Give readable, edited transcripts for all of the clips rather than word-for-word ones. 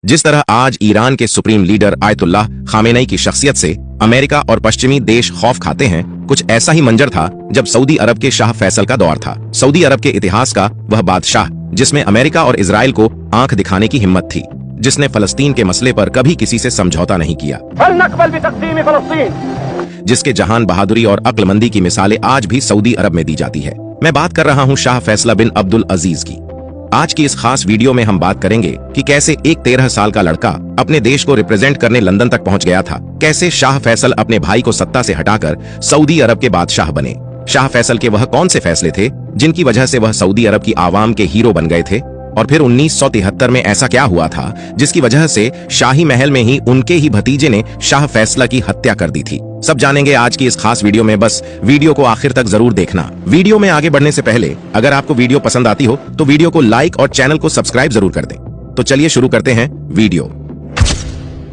जिस तरह आज ईरान के सुप्रीम लीडर आयतुल्लाह खामेनेई की शख्सियत से अमेरिका और पश्चिमी देश खौफ खाते हैं, कुछ ऐसा ही मंजर था जब सऊदी अरब के शाह फैसल का दौर था। सऊदी अरब के इतिहास का वह बादशाह जिसमें अमेरिका और इजराइल को आंख दिखाने की हिम्मत थी, जिसने फलस्तीन के मसले पर कभी किसी से समझौता नहीं किया, जिसके जहान बहादुरी और अक्लमंदी की मिसालें आज भी सऊदी अरब में दी जाती है। मैं बात कर रहा हूँ शाह फैसल बिन अब्दुल अजीज की। आज की इस खास वीडियो में हम बात करेंगे कि कैसे एक 13 साल का लड़का अपने देश को रिप्रेजेंट करने लंदन तक पहुंच गया था, कैसे शाह फैसल अपने भाई को सत्ता से हटाकर सऊदी अरब के बादशाह बने। शाह फैसल के वह कौन से फैसले थे जिनकी वजह से वह सऊदी अरब की आवाम के हीरो बन गए थे, और फिर 1973 में ऐसा क्या हुआ था जिसकी वजह से शाही महल में ही उनके ही भतीजे ने शाह फैसला की हत्या कर दी थी। सब जानेंगे आज की इस खास वीडियो में, बस वीडियो को आखिर तक जरूर देखना। वीडियो में आगे बढ़ने से पहले अगर आपको वीडियो पसंद आती हो तो वीडियो को लाइक और चैनल को सब्सक्राइब जरूर कर दें। तो चलिए शुरू करते हैं वीडियो।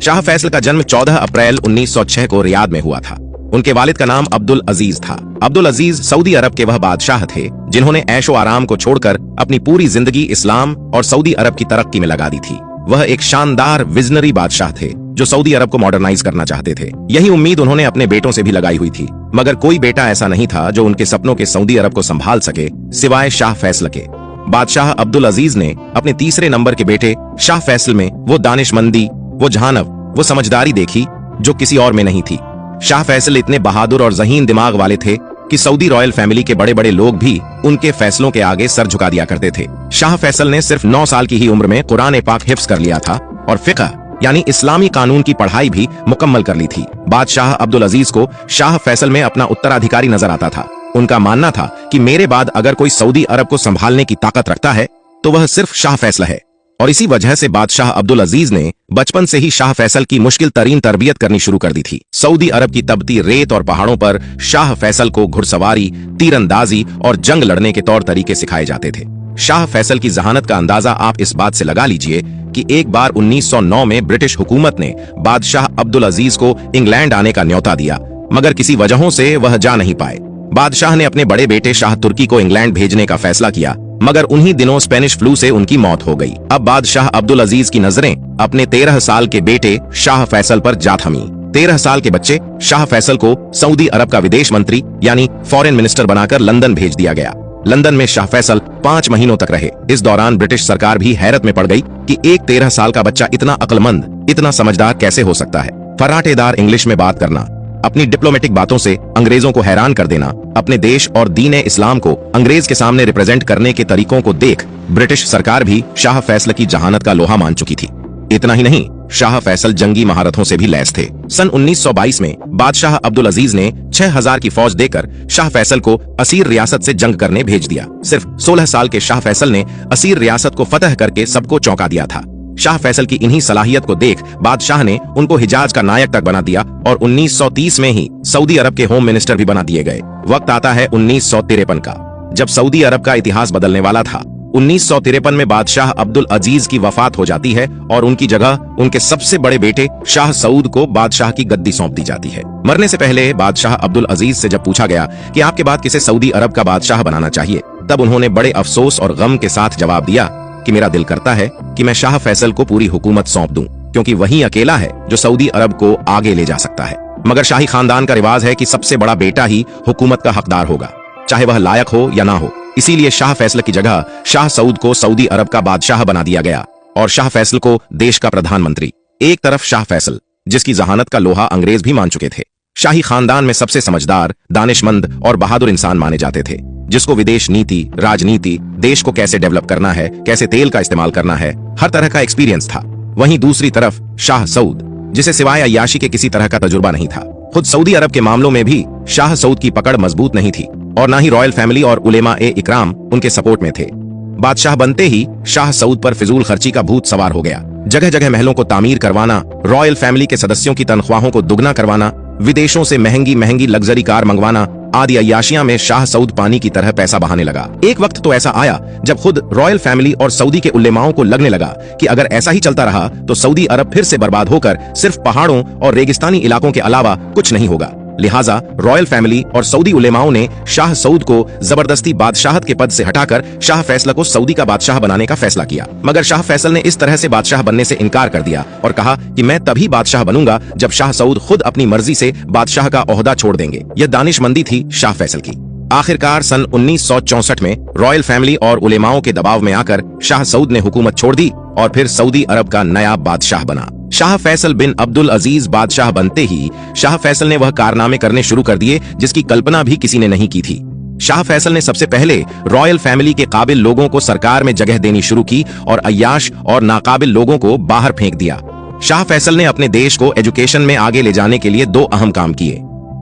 शाह फैसल का जन्म 14 अप्रैल 1906 को रियाद में हुआ था। उनके वालिद का नाम अब्दुल अजीज था। अब्दुल अजीज सऊदी अरब के वह बादशाह थे जिन्होंने ऐशो आराम को छोड़कर अपनी पूरी जिंदगी इस्लाम और सऊदी अरब की तरक्की में लगा दी थी। वह एक शानदार विजनरी बादशाह थे जो सऊदी अरब को मॉडर्नाइज करना चाहते थे। यही उम्मीद उन्होंने अपने बेटों से भी लगाई हुई थी, मगर कोई बेटा ऐसा नहीं था जो उनके सपनों के सऊदी अरब को संभाल सके सिवाय शाह फैसल के। बादशाह अब्दुल अजीज ने अपने तीसरे नंबर के बेटे शाह फैसल में वो दानिशमंदी, वो जहानत, वो समझदारी देखी जो किसी और में नहीं थी। शाह फैसल इतने बहादुर और ज़हीन दिमाग वाले थे कि सऊदी रॉयल फैमिली के बड़े बड़े लोग भी उनके फैसलों के आगे सर झुका दिया करते थे। शाह फैसल ने सिर्फ 9 साल की ही उम्र में कुरान पाक हिफ्ज कर लिया था और फिक़ह यानी इस्लामी कानून की पढ़ाई भी मुकम्मल कर ली थी। बादशाह अब्दुल अजीज को शाह फैसल में अपना उत्तराधिकारी नजर आता था। उनका मानना था कि मेरे बाद अगर कोई सऊदी अरब को संभालने की ताकत रखता है तो वह सिर्फ शाह फैसल है, और इसी वजह से बादशाह अब्दुल अजीज ने बचपन से ही शाह फैसल की मुश्किल तरीन तरबियत करनी शुरू कर दी थी। सऊदी अरब की तपती रेत और पहाड़ों पर शाह फैसल को घुड़सवारी, तीरंदाजी और जंग लड़ने के तौर तरीके सिखाए जाते थे। शाह फैसल की जहानत का अंदाजा आप इस बात से लगा लीजिए कि एक बार 1909 में ब्रिटिश हुकूमत ने बादशाह अब्दुल अजीज को इंग्लैंड आने का न्योता दिया, मगर किसी वजहों से वह जा नहीं पाए। बादशाह ने अपने बड़े बेटे शाह तुर्की को इंग्लैंड भेजने का फैसला किया, मगर उन्हीं दिनों स्पेनिश फ्लू से उनकी मौत हो गई। अब बादशाह अब्दुल अजीज की नजरें अपने 13 साल के बेटे शाह फैसल पर जा थमी। 13 साल के बच्चे शाह फैसल को सऊदी अरब का विदेश मंत्री यानी फॉरेन मिनिस्टर बनाकर लंदन भेज दिया गया। लंदन में शाह फैसल 5 महीनों तक रहे। इस दौरान ब्रिटिश सरकार भी हैरत में पड़ गई कि एक 13 साल का बच्चा इतना अक्लमंद, इतना समझदार कैसे हो सकता है। फर्राटेदार इंग्लिश में बात करना, अपनी डिप्लोमेटिक बातों से अंग्रेजों को हैरान कर देना, अपने देश और दीन इस्लाम को अंग्रेज के सामने रिप्रेजेंट करने के तरीकों को देख ब्रिटिश सरकार भी शाह फैसल की जहानत का लोहा मान चुकी थी। इतना ही नहीं, शाह फैसल जंगी महारथों से भी लैस थे। सन 1922 में बादशाह अब्दुल अजीज ने 6000 की फौज देकर शाह फैसल को असीर रियासत से जंग करने भेज दिया। सिर्फ 16 साल के शाह फैसल ने असीर रियासत को फतह करके सबको चौंका दिया था। शाह फैसल की इन्हीं सलाहियत को देख बादशाह ने उनको हिजाज का नायक तक बना दिया और 1930 में ही सऊदी अरब के होम मिनिस्टर भी बना दिए गए। वक्त आता है 1953 का, जब सऊदी अरब का इतिहास बदलने वाला था। 1953 में बादशाह अब्दुल अजीज की वफात हो जाती है और उनकी जगह उनके सबसे बड़े बेटे शाह सऊद को बादशाह की गद्दी सौंप दी जाती है। मरने से पहले बादशाह अब्दुल अजीज से जब पूछा गया कि आपके बाद किसे सऊदी अरब का बादशाह बनाना चाहिए, तब उन्होंने बड़े अफसोस और गम के साथ जवाब दिया कि मेरा दिल करता है कि मैं शाह फैसल को पूरी हुकूमत सौंप दूं, क्योंकि वही अकेला है जो सऊदी अरब को आगे ले जा सकता है। मगर शाही खानदान का रिवाज है कि सबसे बड़ा बेटा ही हुकूमत का हकदार होगा, चाहे वह लायक हो या ना हो। इसीलिए शाह फैसल की जगह शाह सऊद को सऊदी अरब का बादशाह बना दिया गया और शाह फैसल को देश का प्रधानमंत्री। एक तरफ शाह फैसल जिसकी जहानत का लोहा अंग्रेज भी मान चुके थे, शाही खानदान में सबसे समझदार, दानिशमंद और बहादुर इंसान माने जाते थे, जिसको विदेश नीति, राजनीति, देश को कैसे डेवलप करना है, कैसे तेल का इस्तेमाल करना है, हर तरह का एक्सपीरियंस था। वहीं दूसरी तरफ शाह सऊद जिसे सिवाय अय्याशी के किसी तरह का तजुर्बा नहीं था। खुद सऊदी अरब के मामलों में भी शाह सऊद की पकड़ मजबूत नहीं थी और ना ही रॉयल फैमिली और उलेमा ए इकराम उनके सपोर्ट में थे। बादशाह बनते ही शाह सऊद पर फिजूल खर्ची का भूत सवार हो गया। जगह जगह महलों को तामीर करवाना, रॉयल फैमिली के सदस्यों की तनख्वाहों को दुगना करवाना, विदेशों से महंगी महंगी लग्जरी कार मंगवाना आदि अय्याशियां में शाह सऊद पानी की तरह पैसा बहाने लगा। एक वक्त तो ऐसा आया जब खुद रॉयल फैमिली और सऊदी के उलेमाओं को लगने लगा कि अगर ऐसा ही चलता रहा तो सऊदी अरब फिर से बर्बाद होकर सिर्फ पहाड़ों और रेगिस्तानी इलाकों के अलावा कुछ नहीं होगा। लिहाजा रॉयल फैमिली और सऊदी उलेमाओं ने शाह सऊद को जबरदस्ती बादशाहत के पद से हटाकर शाह फैसल को सऊदी का बादशाह बनाने का फैसला किया। मगर शाह फैसल ने इस तरह से बादशाह बनने से इनकार कर दिया और कहा कि मैं तभी बादशाह बनूंगा जब शाह सऊद खुद अपनी मर्जी से बादशाह का ओहदा छोड़ देंगे। यह दानिशमंदी थी शाह फैसल की। आखिरकार सन 1964 में रॉयल फैमिली और उलेमाओं के दबाव में आकर शाह सऊद ने हुकूमत छोड़ दी और फिर सऊदी अरब का नया बादशाह बना। शाह फैसल बिन अब्दुल अजीज बादशाह बनते ही शाह फैसल ने वह कारनामे करने शुरू कर दिए जिसकी कल्पना भी किसी ने नहीं की थी। शाह फैसल ने सबसे पहले रॉयल फैमिली के काबिल लोगों को सरकार में जगह देनी शुरू की और अय्याश और नाकाबिल लोगों को बाहर फेंक दिया। शाह फैसल ने अपने देश को एजुकेशन में आगे ले जाने के लिए दो अहम काम किए।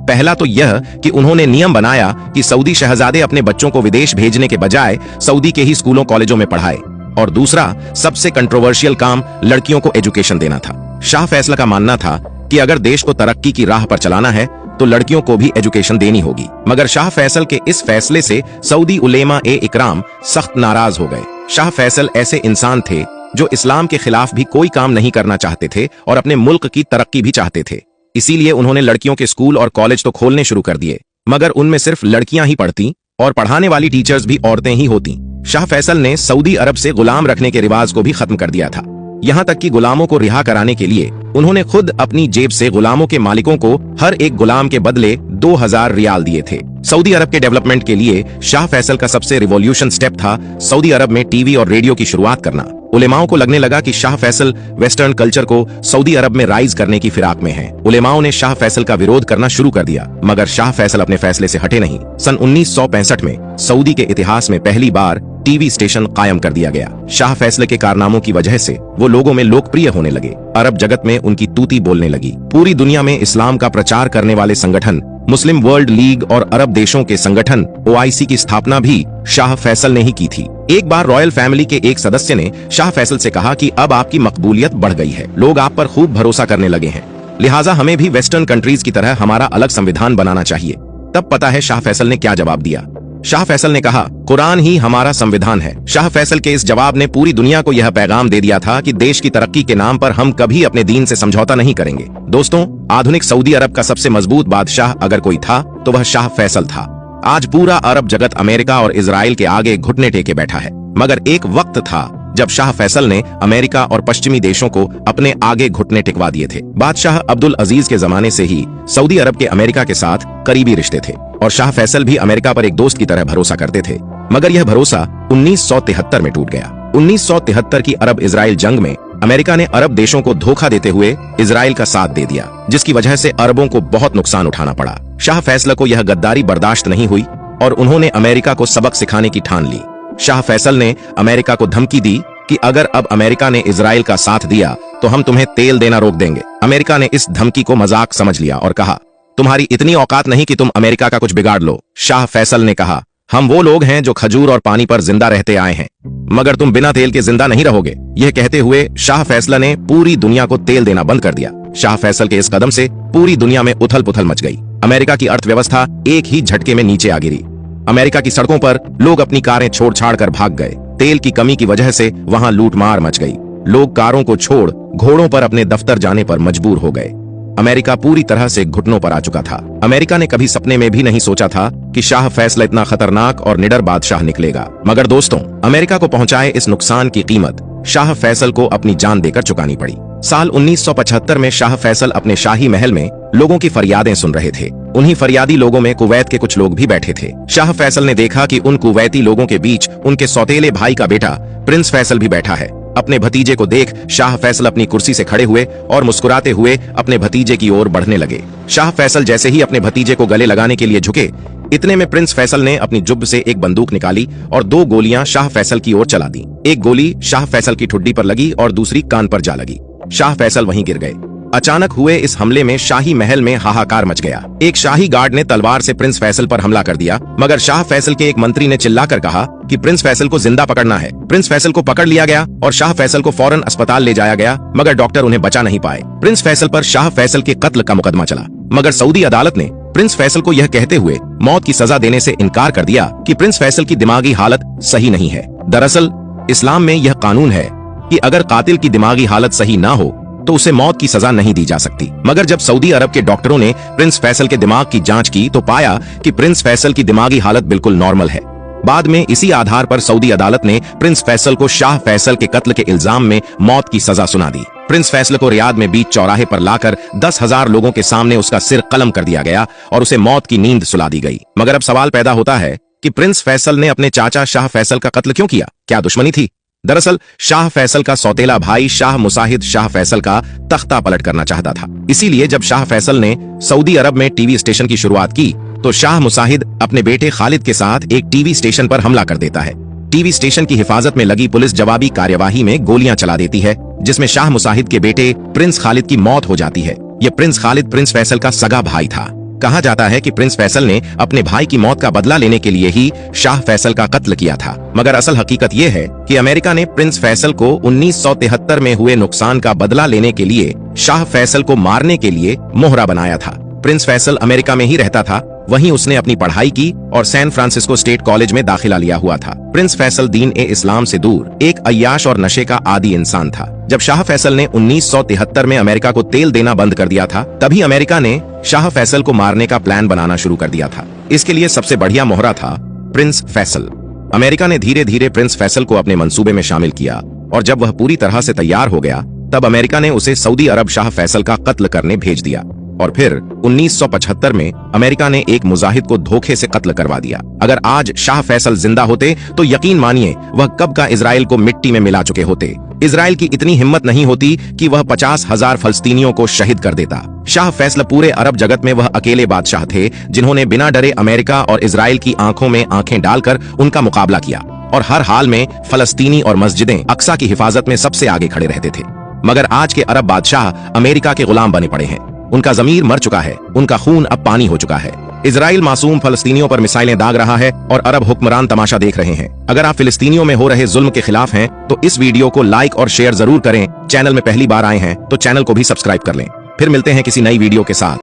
पहला तो यह कि उन्होंने नियम बनाया कि सऊदी शहजादे अपने बच्चों को विदेश भेजने के बजाय सऊदी के ही स्कूलों कॉलेजों में पढ़ाए, और दूसरा सबसे कंट्रोवर्शियल काम लड़कियों को एजुकेशन देना था। शाह फैसल का मानना था कि अगर देश को तरक्की की राह पर चलाना है तो लड़कियों को भी एजुकेशन देनी होगी। मगर शाह फैसल के इस फैसले से सऊदी उलेमा ए इकराम सख्त नाराज हो गए। शाह फैसल ऐसे इंसान थे जो इस्लाम के खिलाफ भी कोई काम नहीं करना चाहते थे और अपने मुल्क की तरक्की भी चाहते थे। इसीलिए उन्होंने लड़कियों के स्कूल और कॉलेज तो खोलने शुरू कर दिए, मगर उनमें सिर्फ लड़कियां ही पढ़ती और पढ़ाने वाली टीचर्स भी औरतें ही होती। शाह फैसल ने सऊदी अरब से गुलाम रखने के रिवाज को भी खत्म कर दिया था। यहाँ तक कि गुलामों को रिहा कराने के लिए उन्होंने खुद अपनी जेब से गुलामों के मालिकों को हर एक गुलाम के बदले 2000 रियाल दिए थे। सऊदी अरब के डेवलपमेंट के लिए शाह फैसल का सबसे रिवॉल्यूशन स्टेप था सऊदी अरब में टीवी और रेडियो की शुरुआत करना। उलेमाओं को लगने लगा कि शाह फैसल वेस्टर्न कल्चर को सऊदी अरब में राइज करने की फिराक में हैं। उलेमाओं ने शाह फैसल का विरोध करना शुरू कर दिया, मगर शाह फैसल अपने फैसले से हटे नहीं। सन 1965 में सऊदी के इतिहास में पहली बार टीवी स्टेशन कायम कर दिया गया। शाह फैसले के कारनामों की वजह से वो लोगों में लोकप्रिय होने लगे। अरब जगत में उनकी तूती बोलने लगी। पूरी दुनिया में इस्लाम का प्रचार करने वाले संगठन मुस्लिम वर्ल्ड लीग और अरब देशों के संगठन OIC की स्थापना भी शाह फैसल ने ही की थी। एक बार रॉयल फैमिली के एक सदस्य ने शाह फैसल से कहा कि अब आपकी मकबूलियत बढ़ गई है, लोग आप पर खूब भरोसा करने लगे हैं, लिहाजा हमें भी वेस्टर्न कंट्रीज की तरह हमारा अलग संविधान बनाना चाहिए। तब पता है शाह फैसल ने क्या जवाब दिया। शाह फैसल ने कहा, कुरान ही हमारा संविधान है। शाह फैसल के इस जवाब ने पूरी दुनिया को यह पैगाम दे दिया था कि देश की तरक्की के नाम पर हम कभी अपने दीन से समझौता नहीं करेंगे। दोस्तों, आधुनिक सऊदी अरब का सबसे मजबूत बादशाह अगर कोई था तो वह शाह फैसल था। आज पूरा अरब जगत अमेरिका और इजराइल के आगे घुटने टेके बैठा है, मगर एक वक्त था जब शाह फैसल ने अमेरिका और पश्चिमी देशों को अपने आगे घुटने टिकवा दिए थे। बादशाह अब्दुल अजीज के जमाने से ही सऊदी अरब के अमेरिका के साथ करीबी रिश्ते थे और शाह फैसल भी अमेरिका पर एक दोस्त की तरह भरोसा करते थे, मगर यह भरोसा 1973 में टूट गया। 1973 की अरब इजराइल जंग में अमेरिका ने अरब देशों को धोखा देते हुए इजराइल का साथ दे दिया, जिसकी वजह से अरबों को बहुत नुकसान उठाना पड़ा। शाह फैसल को यह गद्दारी बर्दाश्त नहीं हुई और उन्होंने अमेरिका को सबक सिखाने की ठान ली। शाह फैसल ने अमेरिका को धमकी दी कि अगर अब अमेरिका ने इजराइल का साथ दिया तो हम तुम्हें तेल देना रोक देंगे। अमेरिका ने इस धमकी को मजाक समझ लिया और कहा, तुम्हारी इतनी औकात नहीं कि तुम अमेरिका का कुछ बिगाड़ लो। शाह फैसल ने कहा, हम वो लोग हैं जो खजूर और पानी पर जिंदा रहते आए हैं, मगर तुम बिना तेल के जिंदा नहीं रहोगे। यह कहते हुए शाह फैसल ने पूरी दुनिया को तेल देना बंद कर दिया। शाह फैसल के इस कदम से पूरी दुनिया में उथल पुथल मच गई। अमेरिका की अर्थव्यवस्था एक ही झटके में नीचे आ गिरी। अमेरिका की सड़कों पर लोग अपनी कारें छोड़ छाड़ कर भाग गए। तेल की कमी की वजह से वहां लूटमार मच गई। लोग कारों को छोड़ घोड़ों पर अपने दफ्तर जाने पर मजबूर हो गए। अमेरिका पूरी तरह से घुटनों पर आ चुका था। अमेरिका ने कभी सपने में भी नहीं सोचा था कि शाह फैसल इतना खतरनाक और निडर बादशाह निकलेगा। मगर दोस्तों, अमेरिका को पहुंचाए इस नुकसान की कीमत शाह फैसल को अपनी जान देकर चुकानी पड़ी। साल 1975 में शाह फैसल अपने शाही महल में लोगों की फरियादें सुन रहे थे। उन्हीं फरियादी लोगों में कुवैत के कुछ लोग भी बैठे थे। शाह फैसल ने देखा कि उन कुवैती लोगों के बीच उनके सौतेले भाई का बेटा प्रिंस फैसल भी बैठा है। अपने भतीजे को देख शाह फैसल अपनी कुर्सी से खड़े हुए और मुस्कुराते हुए अपने भतीजे की ओर बढ़ने लगे। शाह फैसल जैसे ही अपने भतीजे को गले लगाने के लिए झुके, इतने में प्रिंस फैसल ने अपनी जुब्ब से एक बंदूक निकाली और 2 गोलियां शाह फैसल की ओर चला दी। एक गोली शाह फैसल की ठुड्डी पर लगी और दूसरी कान पर जा लगी। शाह फैसल वहीं गिर गए। अचानक हुए इस हमले में शाही महल में हाहाकार मच गया। एक शाही गार्ड ने तलवार से प्रिंस फैसल पर हमला कर दिया, मगर शाह फैसल के एक मंत्री ने चिल्लाकर कहा कि प्रिंस फैसल को जिंदा पकड़ना है। प्रिंस फैसल को पकड़ लिया गया और शाह फैसल को फौरन अस्पताल ले जाया गया, मगर डॉक्टर उन्हें बचा नहीं पाए। प्रिंस फैसल पर शाह फैसल के कत्ल का मुकदमा चला, मगर सऊदी अदालत ने प्रिंस फैसल को यह कहते हुए मौत की सजा देने से इनकार कर दिया कि प्रिंस फैसल की दिमागी हालत सही नहीं है। दरअसल इस्लाम में यह कानून है कि अगर कातिल की दिमागी हालत सही ना हो तो उसे मौत की सजा नहीं दी जा सकती। मगर जब सऊदी अरब के डॉक्टरों ने प्रिंस फैसल के दिमाग की जांच की तो पाया कि प्रिंस फैसल की दिमागी हालत बिल्कुल नॉर्मल है। बाद में इसी आधार पर सऊदी अदालत ने प्रिंस फैसल को शाह फैसल के कत्ल के इल्जाम में मौत की सजा सुना दी। प्रिंस फैसल को रियाद में बीच चौराहे पर लाकर 10,000 लोगों के सामने उसका सिर कलम कर दिया गया और उसे मौत की नींद सुला दी गई। मगर अब सवाल पैदा होता है कि प्रिंस फैसल ने अपने चाचा शाह फैसल का कत्ल क्यों किया? क्या दुश्मनी थी? दरअसल शाह फैसल का सौतेला भाई शाह मुसाहिद शाह फैसल का तख्ता पलट करना चाहता था। इसीलिए जब शाह फैसल ने सऊदी अरब में टीवी स्टेशन की शुरुआत की तो शाह मुसाहिद अपने बेटे खालिद के साथ एक टीवी स्टेशन पर हमला कर देता है। टीवी स्टेशन की हिफाजत में लगी पुलिस जवाबी कार्यवाही में गोलियां चला देती है, जिसमें शाह मुसाहिद के बेटे प्रिंस खालिद की मौत हो जाती है। यह प्रिंस खालिद प्रिंस फैसल का सगा भाई था। कहा जाता है कि प्रिंस फैसल ने अपने भाई की मौत का बदला लेने के लिए ही शाह फैसल का कत्ल किया था। मगर असल हकीकत यह है कि अमेरिका ने प्रिंस फैसल को 1973 में हुए नुकसान का बदला लेने के लिए शाह फैसल को मारने के लिए मोहरा बनाया था। प्रिंस फैसल अमेरिका में ही रहता था, वहीं उसने अपनी पढ़ाई की और सैन फ्रांसिस्को स्टेट कॉलेज में दाखिला लिया हुआ था। प्रिंस फैसल दीन ए इस्लाम से दूर एक अय्याश और नशे का आदी इंसान था। जब शाह फैसल ने 1973 में अमेरिका को तेल देना बंद कर दिया था, तभी अमेरिका ने शाह फैसल को मारने का प्लान बनाना शुरू कर दिया था। इसके लिए सबसे बढ़िया मोहरा था प्रिंस फैसल। अमेरिका ने धीरे धीरे प्रिंस फैसल को अपने मंसूबे में शामिल किया और जब वह पूरी तरह से तैयार हो गया तब अमेरिका ने उसे सऊदी अरब शाह फैसल का कत्ल करने भेज दिया। और फिर 1975 में अमेरिका ने एक मुजाहिद को धोखे से कत्ल करवा दिया। अगर आज शाह फैसल जिंदा होते तो यकीन मानिए वह कब का इजराइल को मिट्टी में मिला चुके होते। इजराइल की इतनी हिम्मत नहीं होती कि वह 50,000 फलस्तीनियों को शहीद कर देता। शाह फैसल पूरे अरब जगत में वह अकेले बादशाह थे जिन्होंने बिना डरे अमेरिका और इजराइल की आंखों में आंखें डालकर उनका मुकाबला किया और हर हाल में फलस्तीनी और मस्जिदें अक्सा की हिफाजत में सबसे आगे खड़े रहते थे। मगर आज के अरब बादशाह अमेरिका के गुलाम बने पड़े हैं। उनका जमीर मर चुका है, उनका खून अब पानी हो चुका है। इजराइल मासूम फलस्तीनियों पर मिसाइलें दाग रहा है और अरब हुक्मरान तमाशा देख रहे हैं। अगर आप फिलिस्तीनियों में हो रहे जुल्म के खिलाफ हैं तो इस वीडियो को लाइक और शेयर जरूर करें। चैनल में पहली बार आए हैं तो चैनल को भी सब्सक्राइब कर लें। फिर मिलते हैं किसी नई वीडियो के साथ।